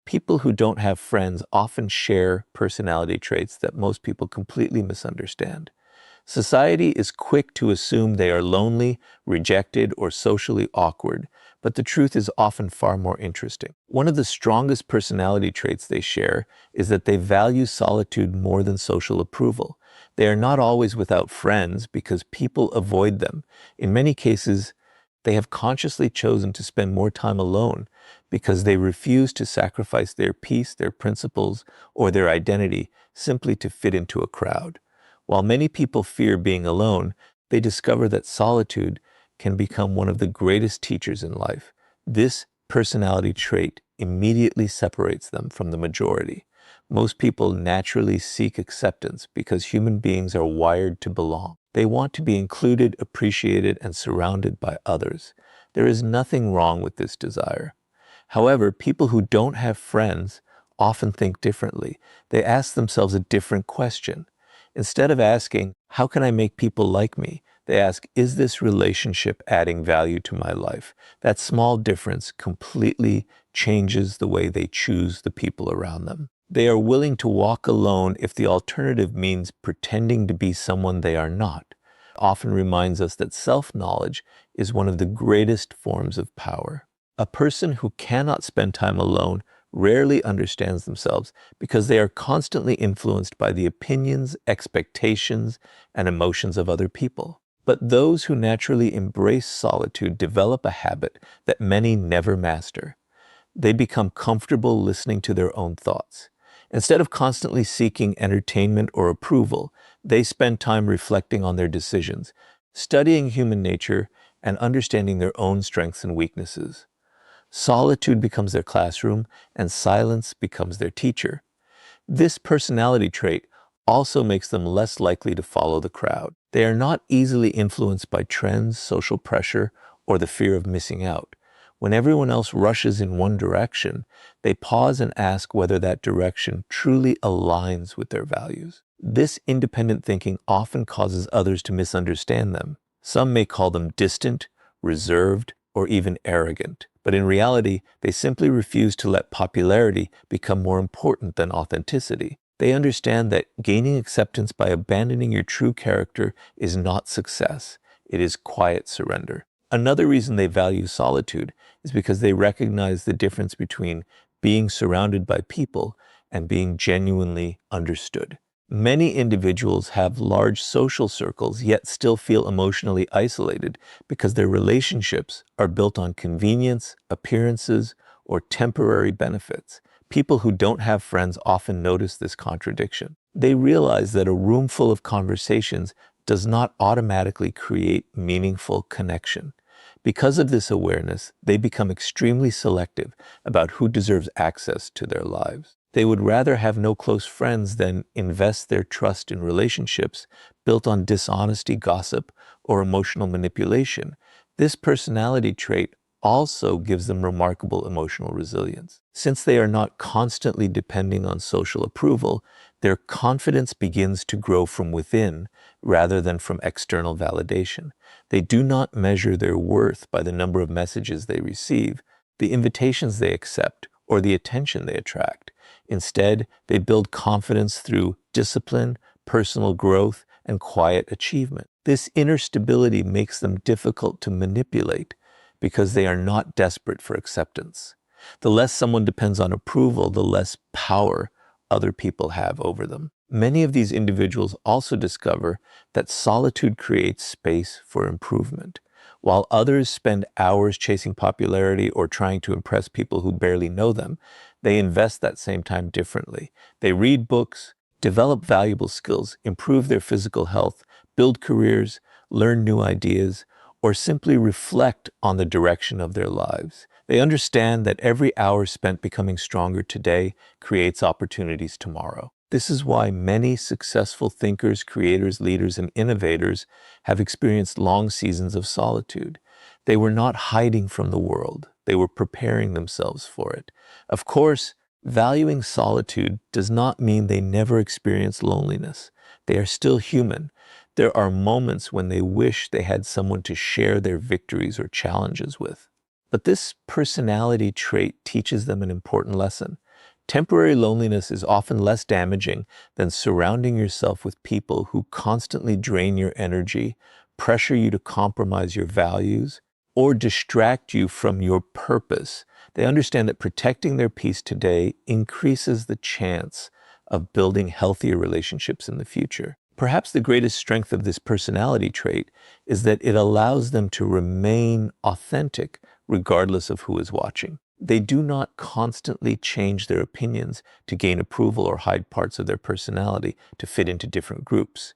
People who don't have friends often share personality traits that most people completely misunderstand. Society is quick to assume they are lonely, rejected, or socially awkward, but the truth is often far more interesting. One of the strongest personality traits they share is that they value solitude more than social approval. They are not always without friends because people avoid them. In many cases, they have consciously chosen to spend more time alone because they refuse to sacrifice their peace, their principles, or their identity simply to fit into a crowd. While many people fear being alone, they discover that solitude can become one of the greatest teachers in life. This personality trait immediately separates them from the majority. Most people naturally seek acceptance because human beings are wired to belong. They want to be included, appreciated, and surrounded by others. There is nothing wrong with this desire. However, people who don't have friends often think differently. They ask themselves a different question. Instead of asking, how can I make people like me? They ask, is this relationship adding value to my life? That small difference completely changes the way they choose the people around them. They are willing to walk alone if the alternative means pretending to be someone they are not. It often reminds us that self-knowledge is one of the greatest forms of power. A person who cannot spend time alone rarely understands themselves because they are constantly influenced by the opinions, expectations, and emotions of other people. But those who naturally embrace solitude develop a habit that many never master. They become comfortable listening to their own thoughts. Instead of constantly seeking entertainment or approval, they spend time reflecting on their decisions, studying human nature, and understanding their own strengths and weaknesses. Solitude becomes their classroom, and silence becomes their teacher. This personality trait also makes them less likely to follow the crowd. They are not easily influenced by trends, social pressure, or the fear of missing out. When everyone else rushes in one direction, they pause and ask whether that direction truly aligns with their values. This independent thinking often causes others to misunderstand them. Some may call them distant, reserved, or even arrogant. But in reality, they simply refuse to let popularity become more important than authenticity. They understand that gaining acceptance by abandoning your true character is not success. It is quiet surrender. Another reason they value solitude is because they recognize the difference between being surrounded by people and being genuinely understood. Many individuals have large social circles yet still feel emotionally isolated because their relationships are built on convenience, appearances, or temporary benefits. People who don't have friends often notice this contradiction. They realize that a room full of conversations does not automatically create meaningful connection. Because of this awareness, they become extremely selective about who deserves access to their lives. They would rather have no close friends than invest their trust in relationships built on dishonesty, gossip, or emotional manipulation. This personality trait also gives them remarkable emotional resilience. Since they are not constantly depending on social approval, their confidence begins to grow from within rather than from external validation. They do not measure their worth by the number of messages they receive, the invitations they accept, or the attention they attract. Instead, they build confidence through discipline, personal growth, and quiet achievement. This inner stability makes them difficult to manipulate because they are not desperate for acceptance. The less someone depends on approval, the less power other people have over them. Many of these individuals also discover that solitude creates space for improvement. While others spend hours chasing popularity or trying to impress people who barely know them, they invest that same time differently. They read books, develop valuable skills, improve their physical health, build careers, learn new ideas, or simply reflect on the direction of their lives. They understand that every hour spent becoming stronger today creates opportunities tomorrow. This is why many successful thinkers, creators, leaders, and innovators have experienced long seasons of solitude. They were not hiding from the world. They were preparing themselves for it. Of course, valuing solitude does not mean they never experience loneliness. They are still human. There are moments when they wish they had someone to share their victories or challenges with. But this personality trait teaches them an important lesson. Temporary loneliness is often less damaging than surrounding yourself with people who constantly drain your energy, pressure you to compromise your values, or distract you from your purpose. They understand that protecting their peace today increases the chance of building healthier relationships in the future. Perhaps the greatest strength of this personality trait is that it allows them to remain authentic regardless of who is watching. They do not constantly change their opinions to gain approval or hide parts of their personality to fit into different groups.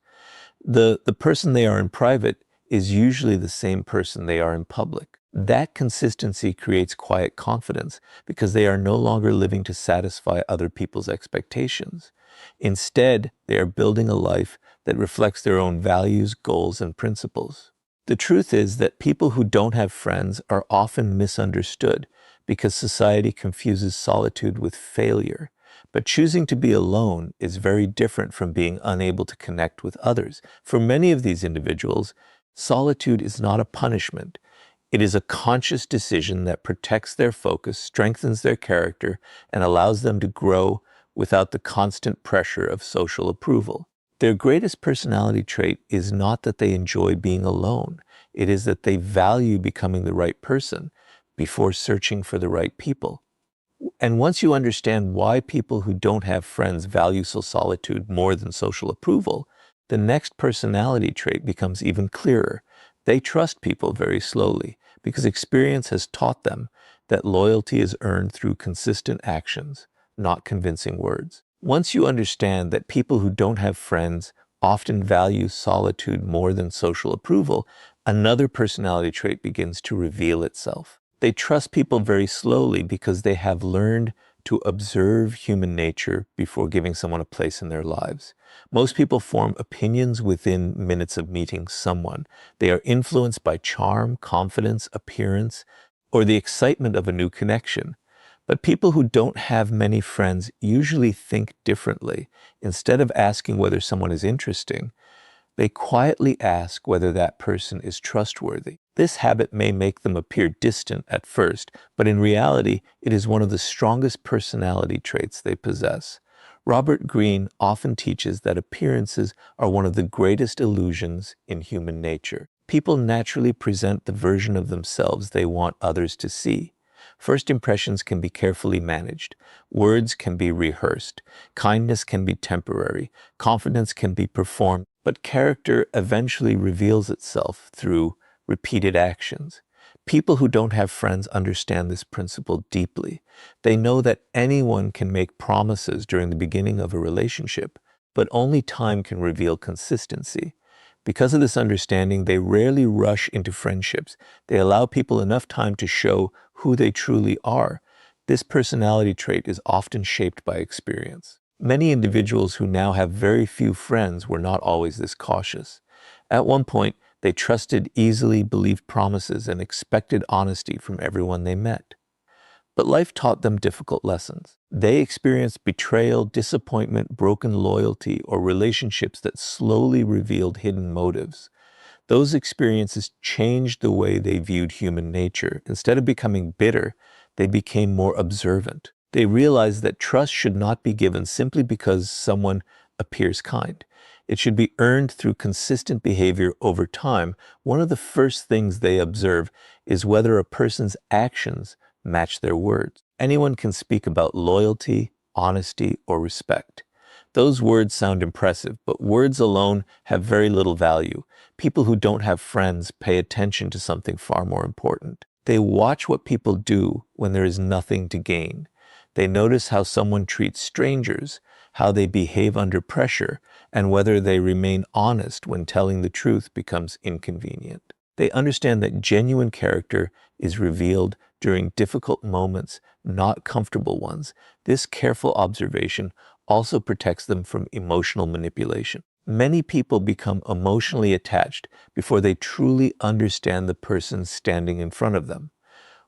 The person they are in private is usually the same person they are in public. That consistency creates quiet confidence because they are no longer living to satisfy other people's expectations. Instead, they are building a life that reflects their own values, goals, and principles. The truth is that people who don't have friends are often misunderstood because society confuses solitude with failure. But choosing to be alone is very different from being unable to connect with others. For many of these individuals, solitude is not a punishment. It is a conscious decision that protects their focus, strengthens their character, and allows them to grow without the constant pressure of social approval. Their greatest personality trait is not that they enjoy being alone. It is that they value becoming the right person before searching for the right people. And once you understand why people who don't have friends value solitude more than social approval, the next personality trait becomes even clearer. They trust people very slowly because experience has taught them that loyalty is earned through consistent actions, not convincing words. Once you understand that people who don't have friends often value solitude more than social approval, another personality trait begins to reveal itself. They trust people very slowly because they have learned to observe human nature before giving someone a place in their lives. Most people form opinions within minutes of meeting someone. They are influenced by charm, confidence, appearance, or the excitement of a new connection. But people who don't have many friends usually think differently. Instead of asking whether someone is interesting, they quietly ask whether that person is trustworthy. This habit may make them appear distant at first, but in reality, it is one of the strongest personality traits they possess. Robert Greene often teaches that appearances are one of the greatest illusions in human nature. People naturally present the version of themselves they want others to see. First impressions can be carefully managed. Words can be rehearsed. Kindness can be temporary. Confidence can be performed. But character eventually reveals itself through repeated actions. People who don't have friends understand this principle deeply. They know that anyone can make promises during the beginning of a relationship, but only time can reveal consistency. Because of this understanding, they rarely rush into friendships. They allow people enough time to show who they truly are. This personality trait is often shaped by experience. Many individuals who now have very few friends were not always this cautious. At one point, they trusted easily, believed promises, and expected honesty from everyone they met. But life taught them difficult lessons. They experienced betrayal, disappointment, broken loyalty, or relationships that slowly revealed hidden motives. Those experiences changed the way they viewed human nature. Instead of becoming bitter, they became more observant. They realized that trust should not be given simply because someone appears kind. It should be earned through consistent behavior over time. One of the first things they observe is whether a person's actions match their words. Anyone can speak about loyalty, honesty, or respect. Those words sound impressive, but words alone have very little value. People who don't have friends pay attention to something far more important. They watch what people do when there is nothing to gain. They notice how someone treats strangers, how they behave under pressure, and whether they remain honest when telling the truth becomes inconvenient. They understand that genuine character is revealed during difficult moments, not comfortable ones. This careful observation also protects them from emotional manipulation. Many people become emotionally attached before they truly understand the person standing in front of them.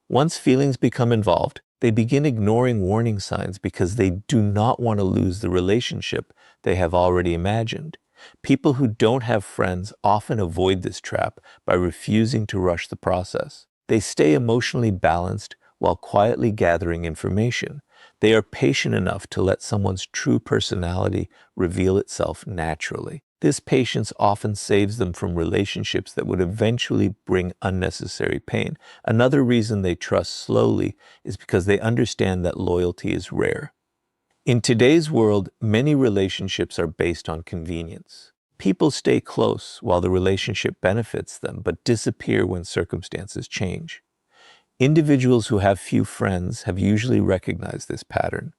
Once feelings become involved, they begin ignoring warning signs because they do not want to lose the relationship they have already imagined. People who don't have friends often avoid this trap by refusing to rush the process. They stay emotionally balanced while quietly gathering information. They are patient enough to let someone's true personality reveal itself naturally. This patience often saves them from relationships that would eventually bring unnecessary pain. Another reason they trust slowly is because they understand that loyalty is rare. In today's world, many relationships are based on convenience. People stay close while the relationship benefits them, but disappear when circumstances change. Individuals who have few friends have usually recognized this pattern.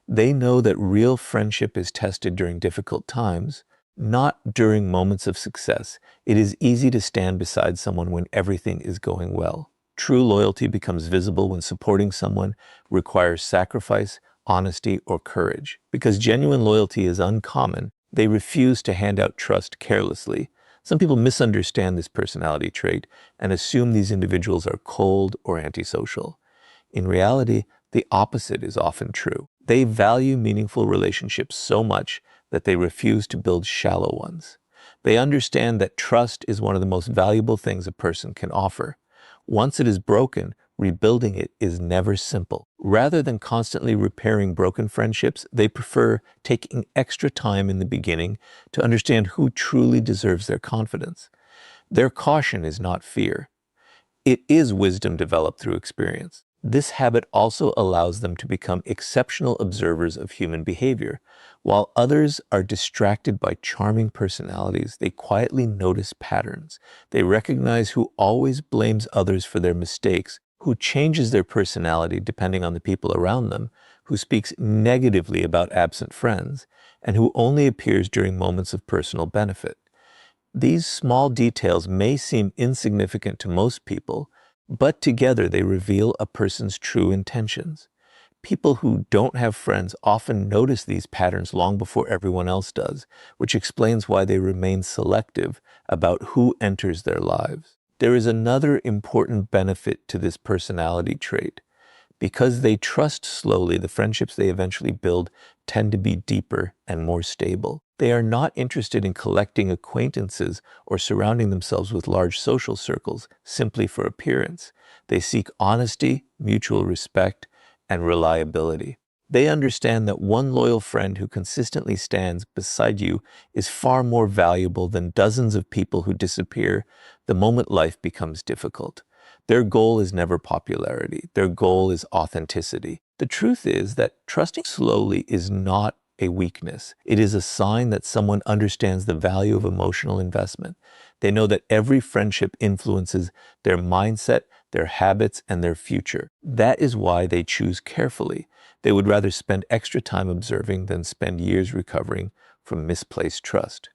They know that real friendship is tested during difficult times, not during moments of success. It is easy to stand beside someone when everything is going well. True loyalty becomes visible when supporting someone requires sacrifice, honesty, or courage. Because genuine loyalty is uncommon, they refuse to hand out trust carelessly. Some people misunderstand this personality trait and assume these individuals are cold or antisocial. In reality, the opposite is often true. They value meaningful relationships so much that they refuse to build shallow ones. They understand that trust is one of the most valuable things a person can offer. Once it is broken, rebuilding it is never simple. Rather than constantly repairing broken friendships, they prefer taking extra time in the beginning to understand who truly deserves their confidence. Their caution is not fear. It is wisdom developed through experience. This habit also allows them to become exceptional observers of human behavior. While others are distracted by charming personalities, they quietly notice patterns. They recognize who always blames others for their mistakes, who changes their personality depending on the people around them, who speaks negatively about absent friends, and who only appears during moments of personal benefit. These small details may seem insignificant to most people, but together they reveal a person's true intentions. People who don't have friends often notice these patterns long before everyone else does, which explains why they remain selective about who enters their lives. There is another important benefit to this personality trait. Because they trust slowly, the friendships they eventually build tend to be deeper and more stable. They are not interested in collecting acquaintances or surrounding themselves with large social circles simply for appearance. They seek honesty, mutual respect, and reliability. They understand that one loyal friend who consistently stands beside you is far more valuable than dozens of people who disappear the moment life becomes difficult. Their goal is never popularity. Their goal is authenticity. The truth is that trusting slowly is not a weakness. It is a sign that someone understands the value of emotional investment. They know that every friendship influences their mindset, their habits, and their future. That is why they choose carefully. They would rather spend extra time observing than spend years recovering from misplaced trust.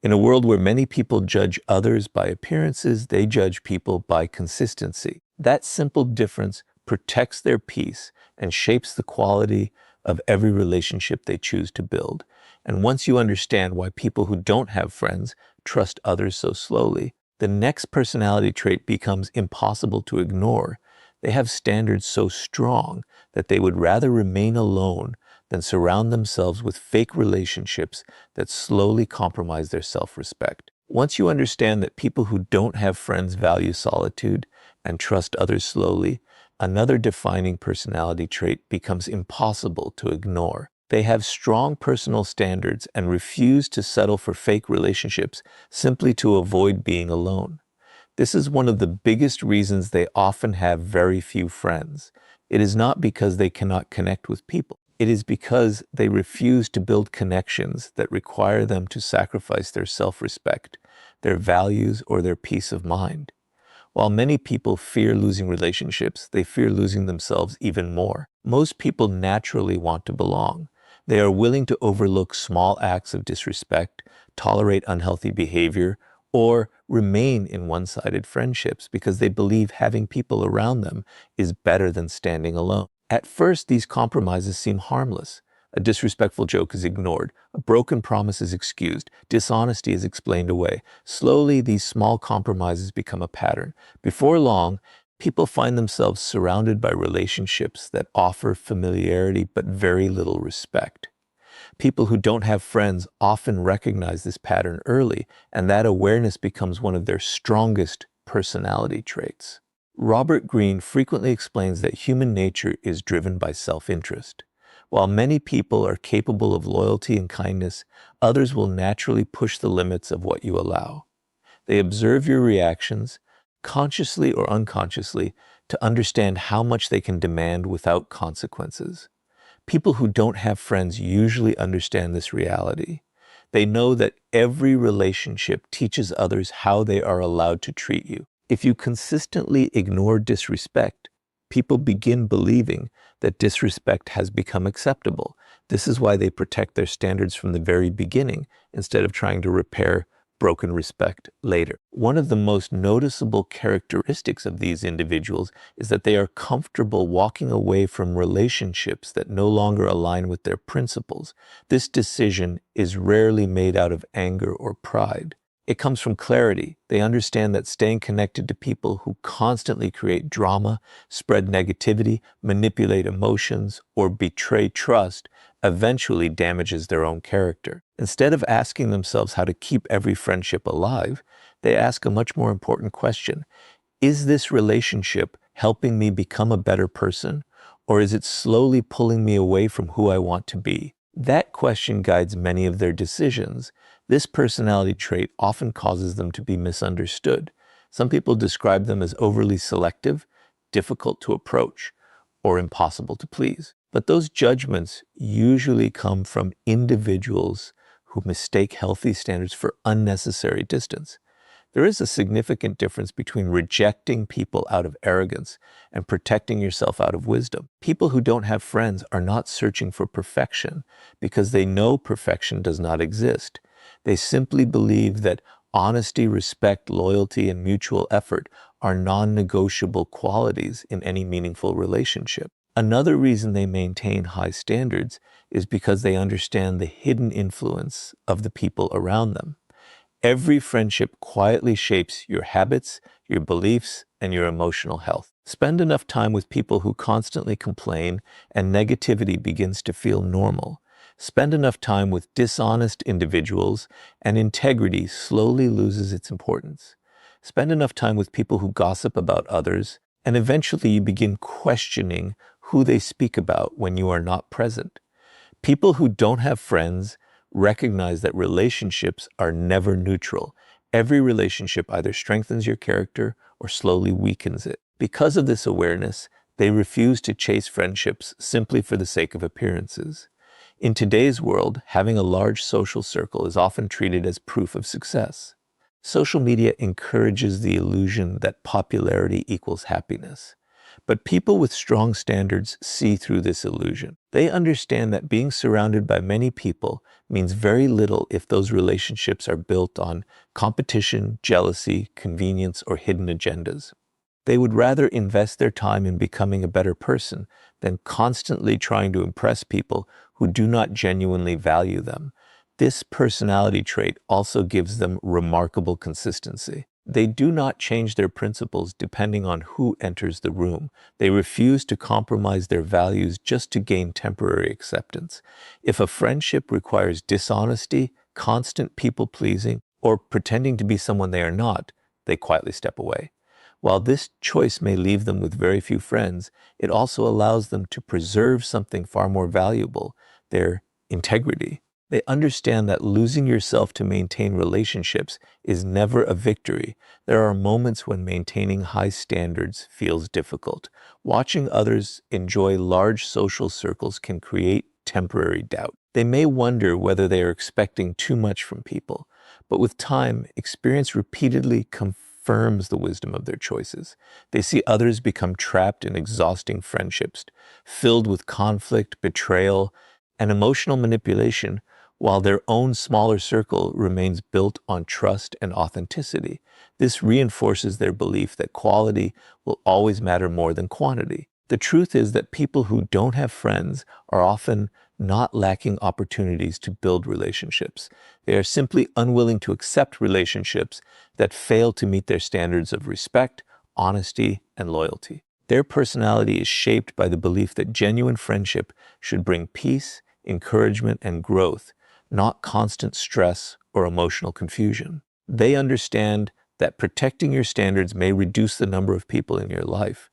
In a world where many people judge others by appearances, they judge people by consistency. That simple difference protects their peace and shapes the quality of every relationship they choose to build. And once you understand why people who don't have friends trust others so slowly, the next personality trait becomes impossible to ignore. They have standards so strong that they would rather remain alone than surround themselves with fake relationships that slowly compromise their self-respect. Once you understand that people who don't have friends value solitude and trust others slowly, another defining personality trait becomes impossible to ignore. They have strong personal standards and refuse to settle for fake relationships simply to avoid being alone. This is one of the biggest reasons they often have very few friends. It is not because they cannot connect with people. It is because they refuse to build connections that require them to sacrifice their self-respect, their values, or their peace of mind. While many people fear losing relationships, they fear losing themselves even more. Most people naturally want to belong. They are willing to overlook small acts of disrespect, tolerate unhealthy behavior, or remain in one-sided friendships because they believe having people around them is better than standing alone. At first, these compromises seem harmless. A disrespectful joke is ignored, a broken promise is excused, dishonesty is explained away. Slowly, these small compromises become a pattern. Before long, people find themselves surrounded by relationships that offer familiarity but very little respect. People who don't have friends often recognize this pattern early, and that awareness becomes one of their strongest personality traits. Robert Greene frequently explains that human nature is driven by self-interest. While many people are capable of loyalty and kindness, others will naturally push the limits of what you allow. They observe your reactions, consciously or unconsciously, to understand how much they can demand without consequences. People who don't have friends usually understand this reality. They know that every relationship teaches others how they are allowed to treat you. If you consistently ignore disrespect, people begin believing that disrespect has become acceptable. This is why they protect their standards from the very beginning instead of trying to repair broken respect later. One of the most noticeable characteristics of these individuals is that they are comfortable walking away from relationships that no longer align with their principles. This decision is rarely made out of anger or pride. It comes from clarity. They understand that staying connected to people who constantly create drama, spread negativity, manipulate emotions, or betray trust eventually damages their own character. Instead of asking themselves how to keep every friendship alive, they ask a much more important question. Is this relationship helping me become a better person, or is it slowly pulling me away from who I want to be? That question guides many of their decisions. This personality trait often causes them to be misunderstood. Some people describe them as overly selective, difficult to approach, or impossible to please. But those judgments usually come from individuals who mistake healthy standards for unnecessary distance. There is a significant difference between rejecting people out of arrogance and protecting yourself out of wisdom. People who don't have friends are not searching for perfection because they know perfection does not exist. They simply believe that honesty, respect, loyalty, and mutual effort are non-negotiable qualities in any meaningful relationship. Another reason they maintain high standards is because they understand the hidden influence of the people around them. Every friendship quietly shapes your habits, your beliefs, and your emotional health. Spend enough time with people who constantly complain and negativity begins to feel normal. Spend enough time with dishonest individuals and integrity slowly loses its importance. Spend enough time with people who gossip about others, and eventually you begin questioning who they speak about when you are not present. People who don't have friends recognize that relationships are never neutral. Every relationship either strengthens your character or slowly weakens it. Because of this awareness, they refuse to chase friendships simply for the sake of appearances. In today's world, having a large social circle is often treated as proof of success. Social media encourages the illusion that popularity equals happiness. But people with strong standards see through this illusion. They understand that being surrounded by many people means very little if those relationships are built on competition, jealousy, convenience, or hidden agendas. They would rather invest their time in becoming a better person than constantly trying to impress people who do not genuinely value them. This personality trait also gives them remarkable consistency. They do not change their principles depending on who enters the room. They refuse to compromise their values just to gain temporary acceptance. If a friendship requires dishonesty, constant people-pleasing, or pretending to be someone they are not, they quietly step away. While this choice may leave them with very few friends, it also allows them to preserve something far more valuable, their integrity. They understand that losing yourself to maintain relationships is never a victory. There are moments when maintaining high standards feels difficult. Watching others enjoy large social circles can create temporary doubt. They may wonder whether they are expecting too much from people, but with time, experience repeatedly confirms the wisdom of their choices. They see others become trapped in exhausting friendships, filled with conflict, betrayal, and emotional manipulation, while their own smaller circle remains built on trust and authenticity. This reinforces their belief that quality will always matter more than quantity. The truth is that people who don't have friends are often not lacking opportunities to build relationships. They are simply unwilling to accept relationships that fail to meet their standards of respect, honesty, and loyalty. Their personality is shaped by the belief that genuine friendship should bring peace, encouragement, and growth, not constant stress or emotional confusion. They understand that protecting your standards may reduce the number of people in your life,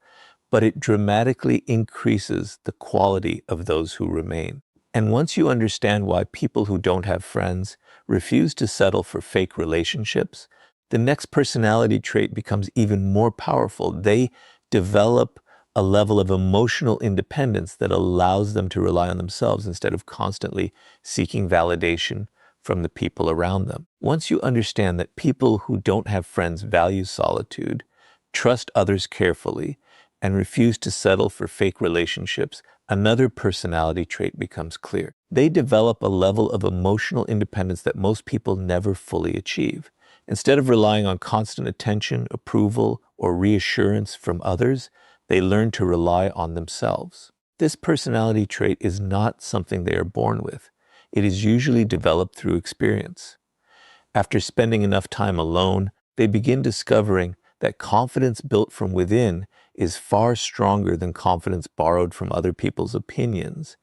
but it dramatically increases the quality of those who remain. And once you understand why people who don't have friends refuse to settle for fake relationships, the next personality trait becomes even more powerful. They develop a level of emotional independence that allows them to rely on themselves instead of constantly seeking validation from the people around them. Once you understand that people who don't have friends value solitude, trust others carefully, and refuse to settle for fake relationships, another personality trait becomes clear. They develop a level of emotional independence that most people never fully achieve. Instead of relying on constant attention, approval, or reassurance from others, they learn to rely on themselves. This personality trait is not something they are born with. It is usually developed through experience. After spending enough time alone, they begin discovering that confidence built from within is far stronger than confidence borrowed from other people's opinions.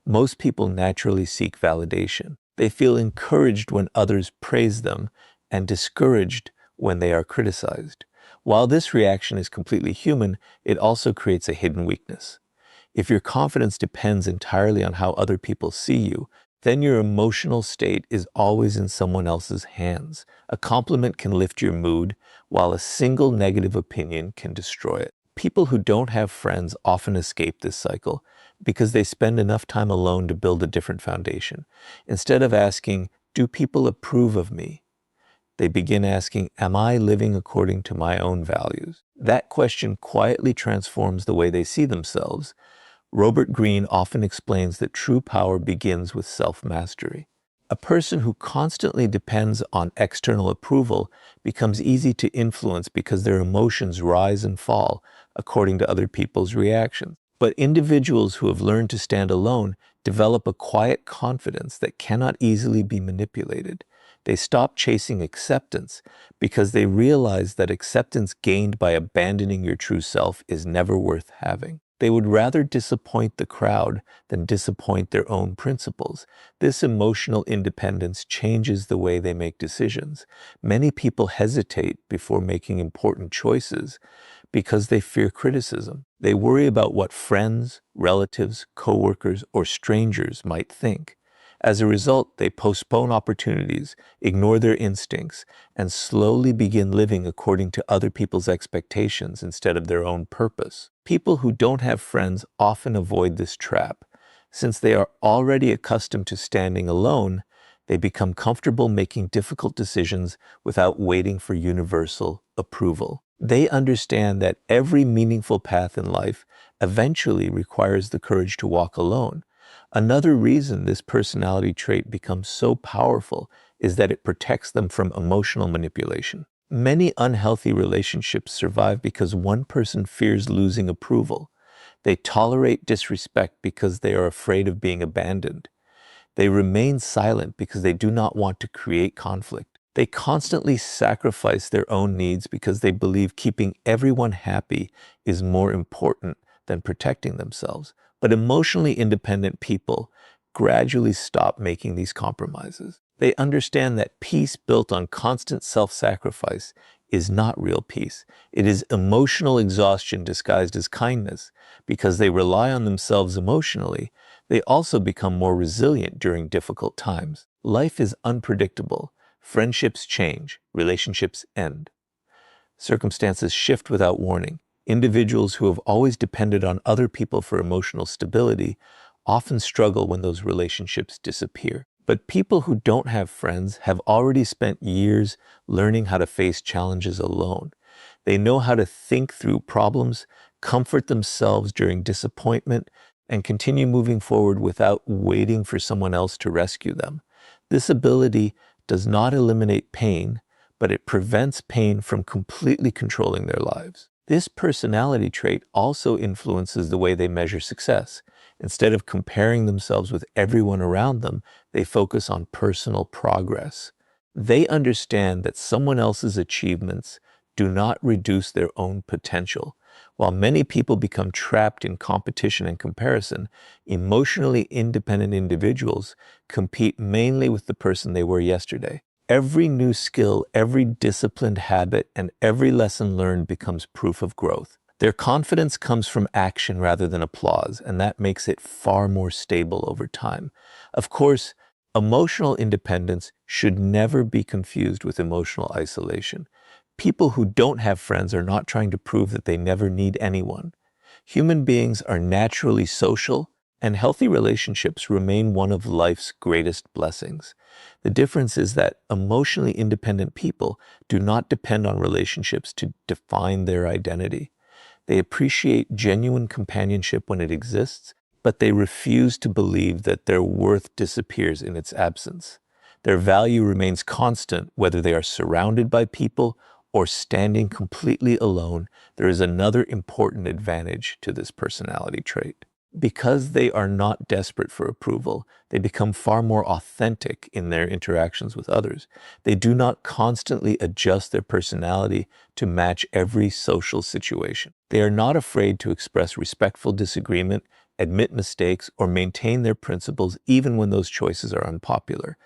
Most people naturally seek validation. They feel encouraged when others praise them and discouraged when they are criticized. While this reaction is completely human, it also creates a hidden weakness. If your confidence depends entirely on how other people see you, then your emotional state is always in someone else's hands. A compliment can lift your mood, while a single negative opinion can destroy it. People who don't have friends often escape this cycle because they spend enough time alone to build a different foundation. Instead of asking, "Do people approve of me?" they begin asking, "Am I living according to my own values?" That question quietly transforms the way they see themselves. Robert Greene often explains that true power begins with self-mastery. A person who constantly depends on external approval becomes easy to influence because their emotions rise and fall according to other people's reactions. But individuals who have learned to stand alone develop a quiet confidence that cannot easily be manipulated. They stop chasing acceptance because they realize that acceptance gained by abandoning your true self is never worth having. They would rather disappoint the crowd than disappoint their own principles. This emotional independence changes the way they make decisions. Many people hesitate before making important choices because they fear criticism. They worry about what friends, relatives, coworkers, or strangers might think. As a result, they postpone opportunities, ignore their instincts, and slowly begin living according to other people's expectations instead of their own purpose. People who don't have friends often avoid this trap. Since they are already accustomed to standing alone, they become comfortable making difficult decisions without waiting for universal approval. They understand that every meaningful path in life eventually requires the courage to walk alone. Another reason this personality trait becomes so powerful is that it protects them from emotional manipulation. Many unhealthy relationships survive because one person fears losing approval. They tolerate disrespect because they are afraid of being abandoned. They remain silent because they do not want to create conflict. They constantly sacrifice their own needs because they believe keeping everyone happy is more important than protecting themselves. But emotionally independent people gradually stop making these compromises. They understand that peace built on constant self-sacrifice is not real peace. It is emotional exhaustion disguised as kindness. Because they rely on themselves emotionally, they also become more resilient during difficult times. Life is unpredictable. Friendships change. Relationships end. Circumstances shift without warning. Individuals who have always depended on other people for emotional stability often struggle when those relationships disappear. But people who don't have friends have already spent years learning how to face challenges alone. They know how to think through problems, comfort themselves during disappointment, and continue moving forward without waiting for someone else to rescue them. This ability does not eliminate pain, but it prevents pain from completely controlling their lives. This personality trait also influences the way they measure success. Instead of comparing themselves with everyone around them, they focus on personal progress. They understand that someone else's achievements do not reduce their own potential. While many people become trapped in competition and comparison, emotionally independent individuals compete mainly with the person they were yesterday. Every new skill, every disciplined habit, and every lesson learned becomes proof of growth. Their confidence comes from action rather than applause, and that makes it far more stable over time. Of course, emotional independence should never be confused with emotional isolation. People who don't have friends are not trying to prove that they never need anyone. Human beings are naturally social, and healthy relationships remain one of life's greatest blessings. The difference is that emotionally independent people do not depend on relationships to define their identity. They appreciate genuine companionship when it exists, but they refuse to believe that their worth disappears in its absence. Their value remains constant whether they are surrounded by people or standing completely alone. There is another important advantage to this personality trait. Because they are not desperate for approval, they become far more authentic in their interactions with others. They do not constantly adjust their personality to match every social situation. They are not afraid to express respectful disagreement, admit mistakes, or maintain their principles even when those choices are unpopular.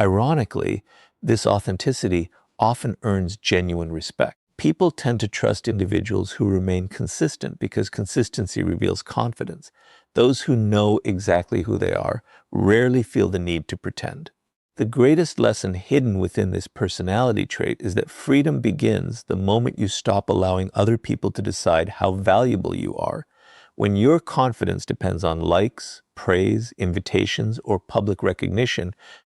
Ironically, this authenticity often earns genuine respect. People tend to trust individuals who remain consistent because consistency reveals confidence. Those who know exactly who they are rarely feel the need to pretend. The greatest lesson hidden within this personality trait is that freedom begins the moment you stop allowing other people to decide how valuable you are. When your confidence depends on likes, praise, invitations, or public recognition,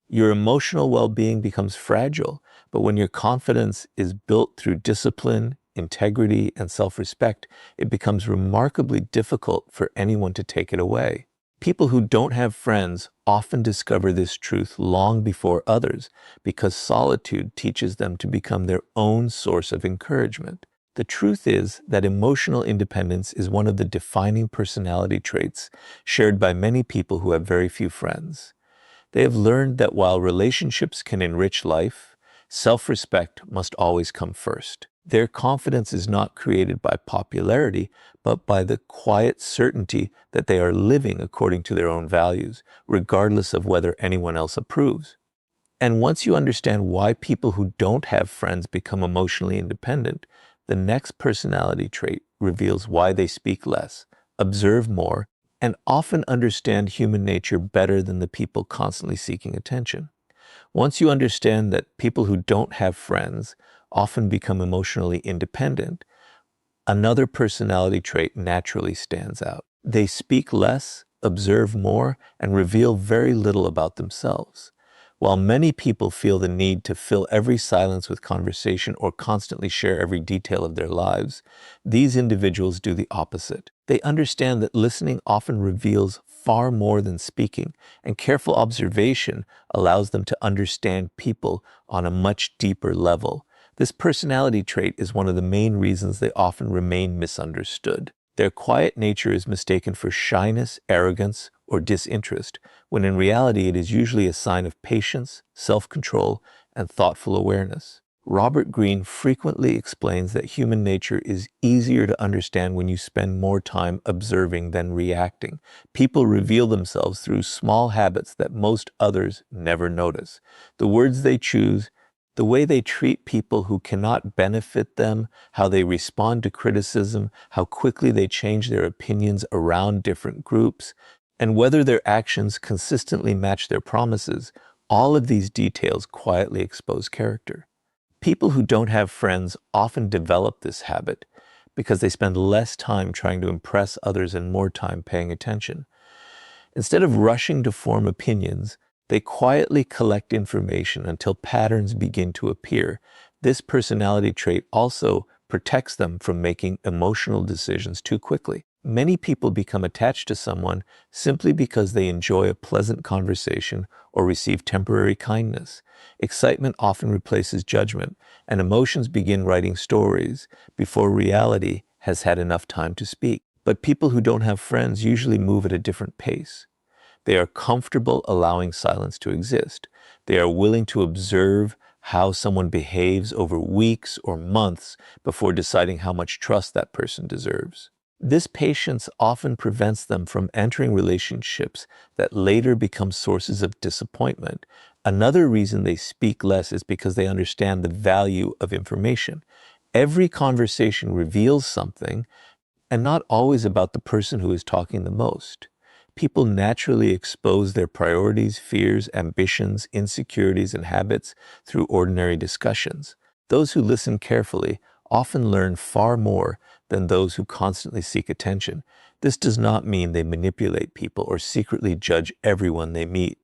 your emotional well-being becomes fragile. But when your confidence is built through discipline, integrity, and self-respect, it becomes remarkably difficult for anyone to take it away. People who don't have friends often discover this truth long before others because solitude teaches them to become their own source of encouragement. The truth is that emotional independence is one of the defining personality traits shared by many people who have very few friends. They have learned that while relationships can enrich life, self-respect must always come first. Their confidence is not created by popularity, but by the quiet certainty that they are living according to their own values, regardless of whether anyone else approves. And once you understand why people who don't have friends become emotionally independent, the next personality trait reveals why they speak less, observe more, and often understand human nature better than the people constantly seeking attention. Once you understand that people who don't have friends often become emotionally independent, another personality trait naturally stands out. They speak less, observe more, and reveal very little about themselves. While many people feel the need to fill every silence with conversation or constantly share every detail of their lives, these individuals do the opposite. They understand that listening often reveals far more than speaking, and careful observation allows them to understand people on a much deeper level. This personality trait is one of the main reasons they often remain misunderstood. Their quiet nature is mistaken for shyness, arrogance, or disinterest, when in reality it is usually a sign of patience, self-control, and thoughtful awareness. Robert Greene frequently explains that human nature is easier to understand when you spend more time observing than reacting. People reveal themselves through small habits that most others never notice. The words they choose, the way they treat people who cannot benefit them, how they respond to criticism, how quickly they change their opinions around different groups, and whether their actions consistently match their promises, all of these details quietly expose character. People who don't have friends often develop this habit because they spend less time trying to impress others and more time paying attention. Instead of rushing to form opinions, they quietly collect information until patterns begin to appear. This personality trait also protects them from making emotional decisions too quickly. Many people become attached to someone simply because they enjoy a pleasant conversation or receive temporary kindness. Excitement often replaces judgment, and emotions begin writing stories before reality has had enough time to speak. But people who don't have friends usually move at a different pace. They are comfortable allowing silence to exist. They are willing to observe how someone behaves over weeks or months before deciding how much trust that person deserves. This patience often prevents them from entering relationships that later become sources of disappointment. Another reason they speak less is because they understand the value of information. Every conversation reveals something, and not always about the person who is talking the most. People naturally expose their priorities, fears, ambitions, insecurities, and habits through ordinary discussions. Those who listen carefully often learn far more than those who constantly seek attention. This does not mean they manipulate people or secretly judge everyone they meet.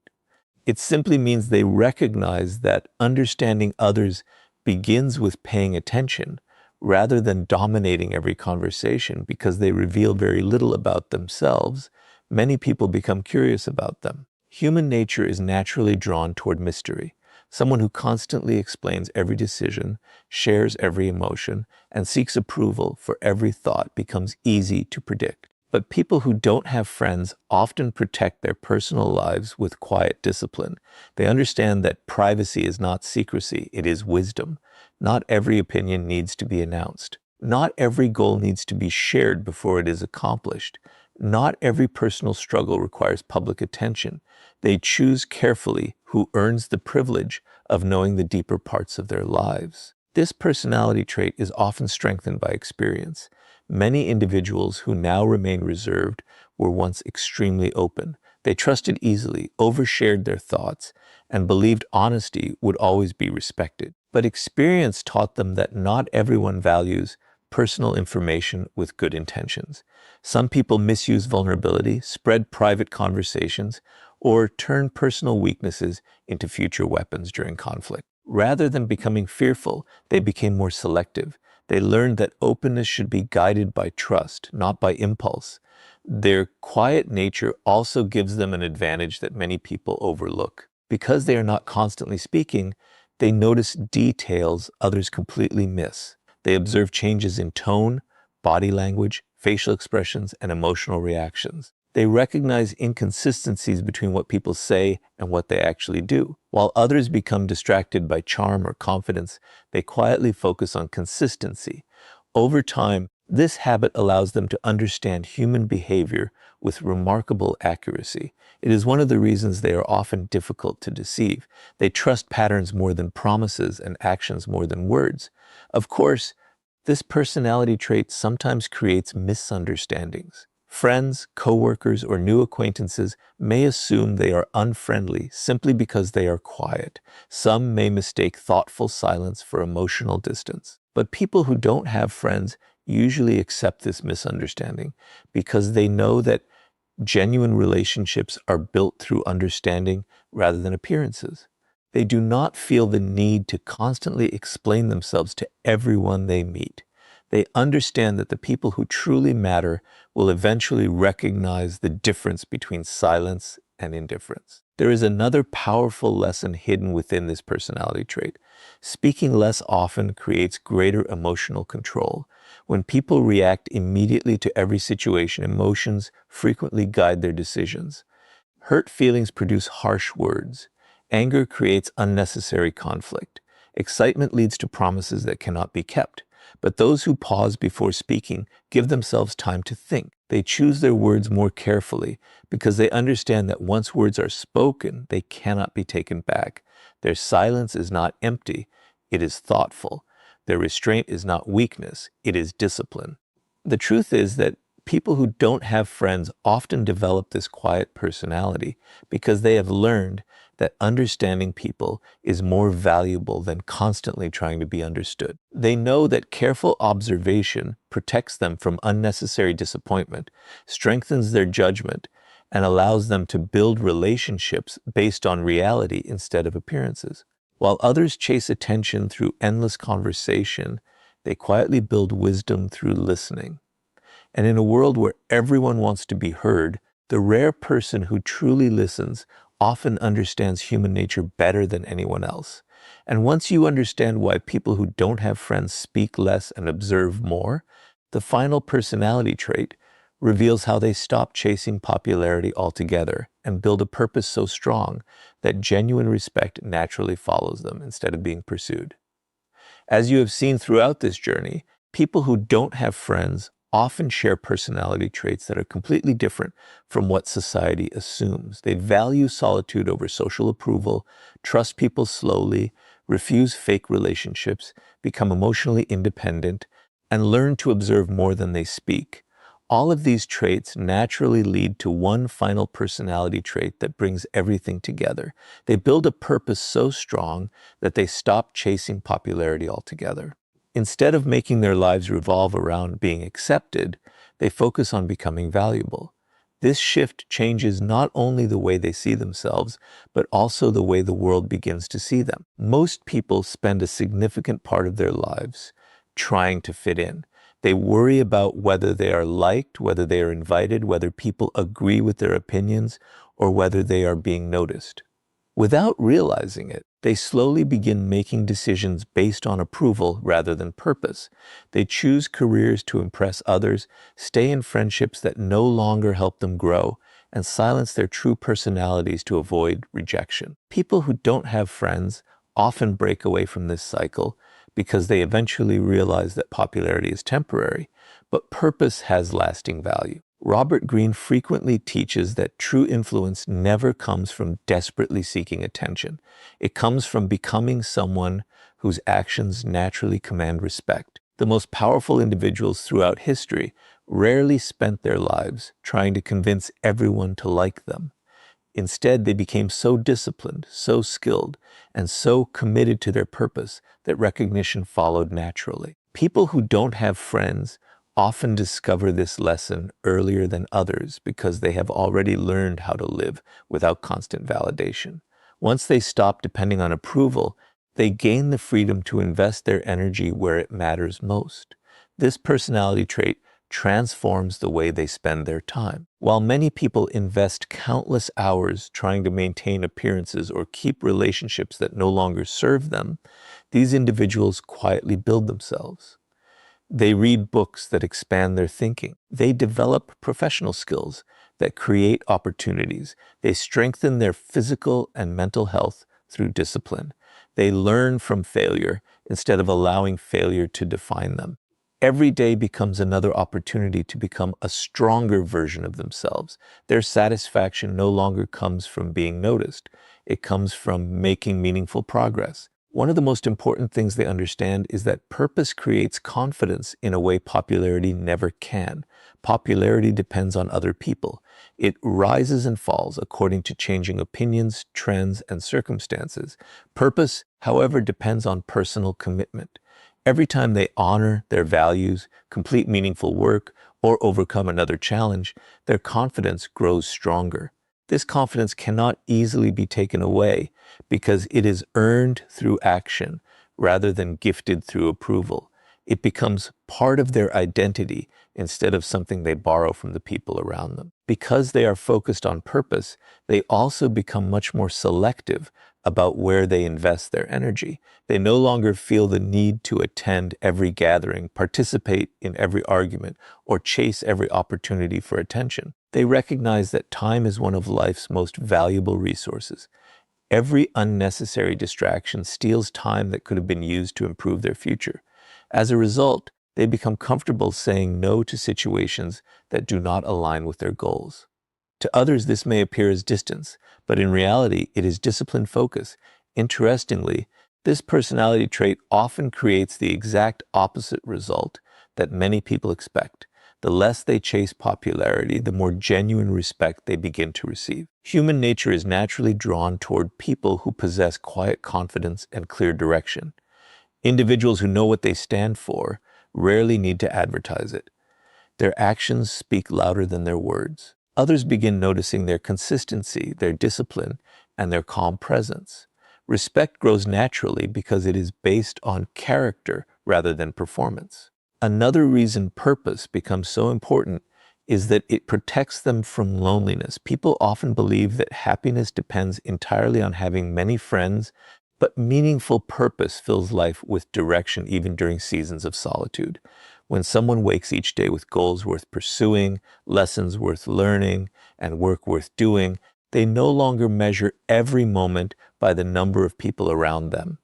It simply means they recognize that understanding others begins with paying attention rather than dominating every conversation. Because they reveal very little about themselves, many people become curious about them. Human nature is naturally drawn toward mystery. Someone who constantly explains every decision, shares every emotion, and seeks approval for every thought becomes easy to predict. But people who don't have friends often protect their personal lives with quiet discipline. They understand that privacy is not secrecy, it is wisdom. Not every opinion needs to be announced. Not every goal needs to be shared before it is accomplished. Not every personal struggle requires public attention. They choose carefully who earns the privilege of knowing the deeper parts of their lives. This personality trait is often strengthened by experience. Many individuals who now remain reserved were once extremely open. They trusted easily, overshared their thoughts, and believed honesty would always be respected. But experience taught them that not everyone values personal information with good intentions. Some people misuse vulnerability, spread private conversations, or turn personal weaknesses into future weapons during conflict. Rather than becoming fearful, they became more selective. They learned that openness should be guided by trust, not by impulse. Their quiet nature also gives them an advantage that many people overlook. Because they are not constantly speaking, they notice details others completely miss. They observe changes in tone, body language, facial expressions, and emotional reactions. They recognize inconsistencies between what people say and what they actually do. While others become distracted by charm or confidence, they quietly focus on consistency. Over time, this habit allows them to understand human behavior with remarkable accuracy. It is one of the reasons they are often difficult to deceive. They trust patterns more than promises and actions more than words. Of course, this personality trait sometimes creates misunderstandings. Friends, coworkers, or new acquaintances may assume they are unfriendly simply because they are quiet. Some may mistake thoughtful silence for emotional distance. But people who don't have friends usually accept this misunderstanding because they know that genuine relationships are built through understanding rather than appearances. They do not feel the need to constantly explain themselves to everyone they meet. They understand that the people who truly matter will eventually recognize the difference between silence and indifference. There is another powerful lesson hidden within this personality trait. Speaking less often creates greater emotional control. When people react immediately to every situation, emotions frequently guide their decisions. Hurt feelings produce harsh words. Anger creates unnecessary conflict. Excitement leads to promises that cannot be kept. But those who pause before speaking give themselves time to think. They choose their words more carefully because they understand that once words are spoken, they cannot be taken back. Their silence is not empty, it is thoughtful. Their restraint is not weakness, it is discipline. The truth is that people who don't have friends often develop this quiet personality because they have learned that understanding people is more valuable than constantly trying to be understood. They know that careful observation protects them from unnecessary disappointment, strengthens their judgment, and allows them to build relationships based on reality instead of appearances. While others chase attention through endless conversation, they quietly build wisdom through listening. And in a world where everyone wants to be heard, the rare person who truly listens often understands human nature better than anyone else. And once you understand why people who don't have friends speak less and observe more, the final personality trait reveals how they stop chasing popularity altogether and build a purpose so strong that genuine respect naturally follows them instead of being pursued. As you have seen throughout this journey, people who don't have friends often share personality traits that are completely different from what society assumes. They value solitude over social approval, trust people slowly, refuse fake relationships, become emotionally independent, and learn to observe more than they speak. All of these traits naturally lead to one final personality trait that brings everything together. They build a purpose so strong that they stop chasing popularity altogether. Instead of making their lives revolve around being accepted, they focus on becoming valuable. This shift changes not only the way they see themselves, but also the way the world begins to see them. Most people spend a significant part of their lives trying to fit in. They worry about whether they are liked, whether they are invited, whether people agree with their opinions, or whether they are being noticed. Without realizing it, they slowly begin making decisions based on approval rather than purpose. They choose careers to impress others, stay in friendships that no longer help them grow, and silence their true personalities to avoid rejection. People who don't have friends often break away from this cycle because they eventually realize that popularity is temporary, but purpose has lasting value. Robert Greene frequently teaches that true influence never comes from desperately seeking attention. It comes from becoming someone whose actions naturally command respect. The most powerful individuals throughout history rarely spent their lives trying to convince everyone to like them. Instead, they became so disciplined, so skilled, and so committed to their purpose that recognition followed naturally. People who don't have friends often discover this lesson earlier than others because they have already learned how to live without constant validation. Once they stop depending on approval, they gain the freedom to invest their energy where it matters most. This personality trait transforms the way they spend their time. While many people invest countless hours trying to maintain appearances or keep relationships that no longer serve them, these individuals quietly build themselves. They read books that expand their thinking. They develop professional skills that create opportunities. They strengthen their physical and mental health through discipline. They learn from failure instead of allowing failure to define them. Every day becomes another opportunity to become a stronger version of themselves. Their satisfaction no longer comes from being noticed. It comes from making meaningful progress. One of the most important things they understand is that purpose creates confidence in a way popularity never can. Popularity depends on other people. It rises and falls according to changing opinions, trends, and circumstances. Purpose, however, depends on personal commitment. Every time they honor their values, complete meaningful work, or overcome another challenge, their confidence grows stronger. This confidence cannot easily be taken away because it is earned through action rather than gifted through approval. It becomes part of their identity instead of something they borrow from the people around them. Because they are focused on purpose, they also become much more selective about where they invest their energy. They no longer feel the need to attend every gathering, participate in every argument, or chase every opportunity for attention. They recognize that time is one of life's most valuable resources. Every unnecessary distraction steals time that could have been used to improve their future. As a result, they become comfortable saying no to situations that do not align with their goals. To others, this may appear as distance, but in reality, it is disciplined focus. Interestingly, this personality trait often creates the exact opposite result that many people expect. The less they chase popularity, the more genuine respect they begin to receive. Human nature is naturally drawn toward people who possess quiet confidence and clear direction. Individuals who know what they stand for rarely need to advertise it. Their actions speak louder than their words. Others begin noticing their consistency, their discipline, and their calm presence. Respect grows naturally because it is based on character rather than performance. Another reason purpose becomes so important is that it protects them from loneliness. People often believe that happiness depends entirely on having many friends, but meaningful purpose fills life with direction even during seasons of solitude. When someone wakes each day with goals worth pursuing, lessons worth learning, and work worth doing, they no longer measure every moment by the number of people around them.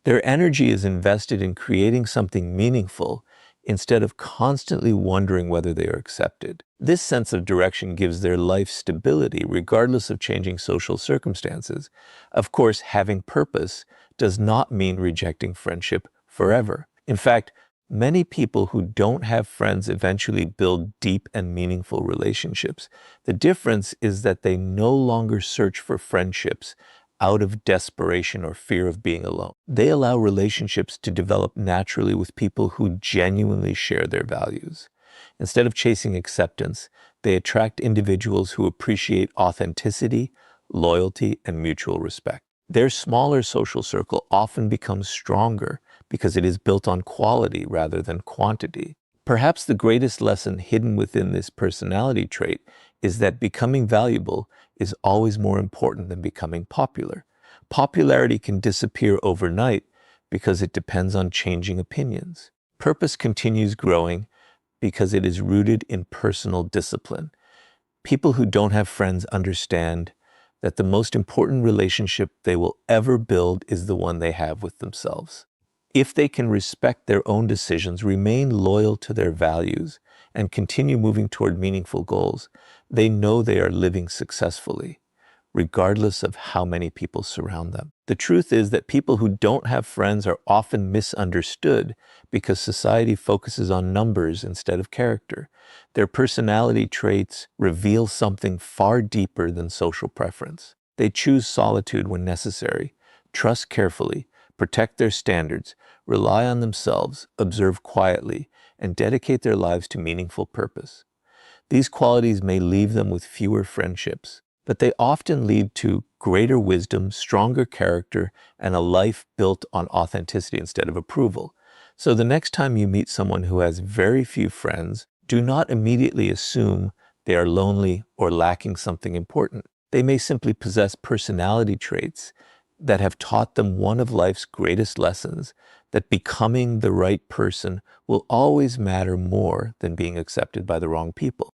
Their energy is invested in creating something meaningful instead of constantly wondering whether they are accepted. This sense of direction gives their life stability regardless of changing social circumstances. Of course, having purpose does not mean rejecting friendship forever. In fact, many people who don't have friends eventually build deep and meaningful relationships. The difference is that they no longer search for friendships out of desperation or fear of being alone. They allow relationships to develop naturally with people who genuinely share their values. Instead of chasing acceptance, they attract individuals who appreciate authenticity, loyalty, and mutual respect. Their smaller social circle often becomes stronger because it is built on quality rather than quantity. Perhaps the greatest lesson hidden within this personality trait is that becoming valuable is always more important than becoming popular. Popularity can disappear overnight because it depends on changing opinions. Purpose continues growing because it is rooted in personal discipline. People who don't have friends understand that the most important relationship they will ever build is the one they have with themselves. If they can respect their own decisions, remain loyal to their values, and continue moving toward meaningful goals, they know they are living successfully, regardless of how many people surround them. The truth is that people who don't have friends are often misunderstood because society focuses on numbers instead of character. Their personality traits reveal something far deeper than social preference. They choose solitude when necessary, trust carefully, protect their standards, rely on themselves, observe quietly, and dedicate their lives to meaningful purpose. These qualities may leave them with fewer friendships, but they often lead to greater wisdom, stronger character, and a life built on authenticity instead of approval. So the next time you meet someone who has very few friends, do not immediately assume they are lonely or lacking something important. They may simply possess personality traits that have taught them one of life's greatest lessons, that becoming the right person will always matter more than being accepted by the wrong people.